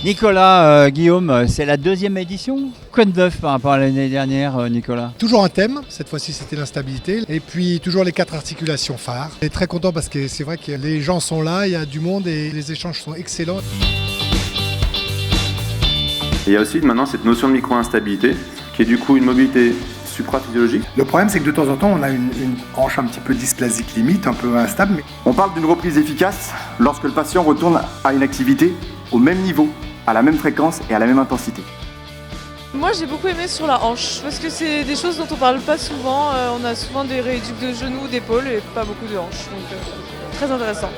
Nicolas, Guillaume, c'est la deuxième édition. Quoi de neuf par rapport à l'année dernière, Nicolas? Toujours un thème, cette fois-ci c'était l'instabilité. Et puis toujours les 4 articulations phares. Je suis très content parce que c'est vrai que les gens sont là, il y a du monde et les échanges sont excellents. Et il y a aussi maintenant cette notion de micro-instabilité, qui est du coup une mobilité supraphysiologique. Le problème, c'est que de temps en temps, on a une hanche un petit peu dysplasique limite, un peu instable. Mais on parle d'une reprise efficace lorsque le patient retourne à une activité au même niveau, à la même fréquence et à la même intensité. Moi j'ai beaucoup aimé sur la hanche, parce que c'est des choses dont on parle pas souvent. On a souvent des rééduques de genoux, d'épaules et pas beaucoup de hanches. Donc très intéressant.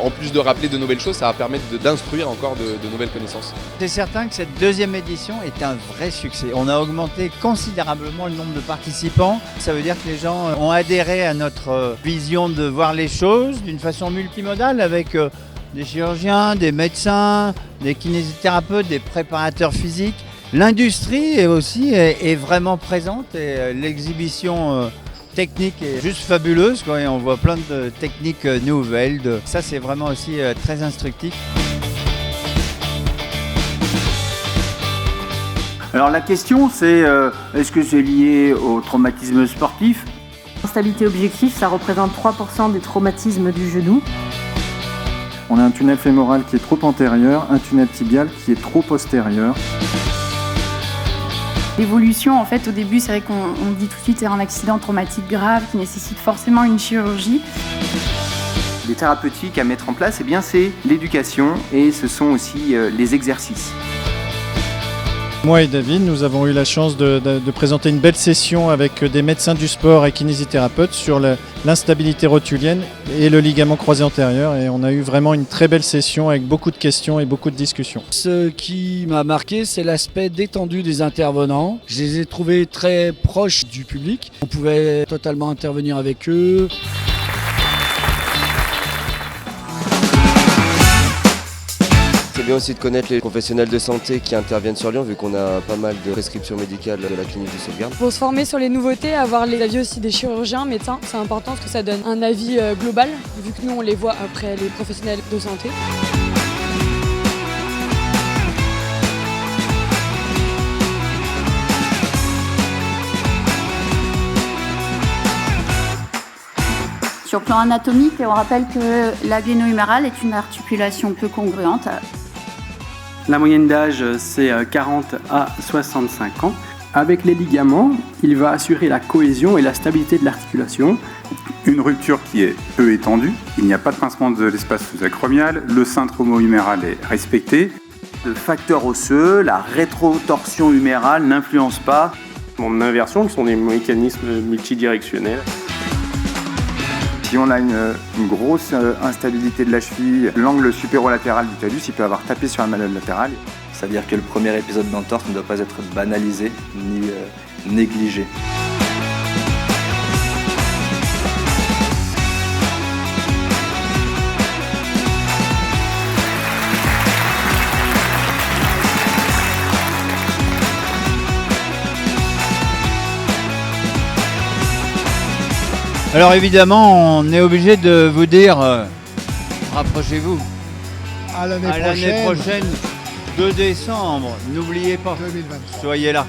En plus de rappeler de nouvelles choses, ça va permettre d'instruire encore de nouvelles connaissances. C'est certain que cette deuxième édition est un vrai succès. On a augmenté considérablement le nombre de participants. Ça veut dire que les gens ont adhéré à notre vision de voir les choses d'une façon multimodale avec des chirurgiens, des médecins, des kinésithérapeutes, des préparateurs physiques. L'industrie est vraiment présente et l'exhibition technique est juste fabuleuse, quoi, et on voit plein de techniques nouvelles. Ça, c'est vraiment aussi très instructif. Alors la question, c'est est-ce que c'est lié au traumatisme sportif? Instabilité objective, ça représente 3% des traumatismes du genou. On a un tunnel fémoral qui est trop antérieur, un tunnel tibial qui est trop postérieur. L'évolution, en fait, au début, c'est vrai qu'on dit tout de suite c'est un accident traumatique grave qui nécessite forcément une chirurgie. Les thérapeutiques à mettre en place, c'est l'éducation et ce sont aussi les exercices. Moi et David, nous avons eu la chance de présenter une belle session avec des médecins du sport et kinésithérapeutes sur l'instabilité rotulienne et le ligament croisé antérieur. Et on a eu vraiment une très belle session avec beaucoup de questions et beaucoup de discussions. Ce qui m'a marqué, c'est l'aspect détendu des intervenants. Je les ai trouvés très proches du public. On pouvait totalement intervenir avec eux. C'est bien aussi de connaître les professionnels de santé qui interviennent sur Lyon, vu qu'on a pas mal de prescriptions médicales de la clinique du Sauvegarde. Pour se former sur les nouveautés, avoir les avis aussi des chirurgiens, médecins, c'est important parce que ça donne un avis global, vu que nous on les voit après les professionnels de santé. Sur le plan anatomique, on rappelle que la gléno-humérale est une articulation peu congruente. La moyenne d'âge, c'est 40 à 65 ans. Avec les ligaments, il va assurer la cohésion et la stabilité de l'articulation. Une rupture qui est peu étendue, il n'y a pas de pincement de l'espace sous-acromial, le sein tromo-huméral est respecté. Le facteur osseux, la rétrotorsion humérale n'influence pas. Mon inversion, qui sont des mécanismes multidirectionnels. Si on a une grosse instabilité de la cheville, l'angle supérolatéral du talus, il peut avoir tapé sur la malade latérale. C'est-à-dire que le premier épisode d'entorse ne doit pas être banalisé ni négligé. Alors évidemment, on est obligé de vous dire, rapprochez-vous. À l'année prochaine, 2 décembre, n'oubliez pas, 2023. soyez là.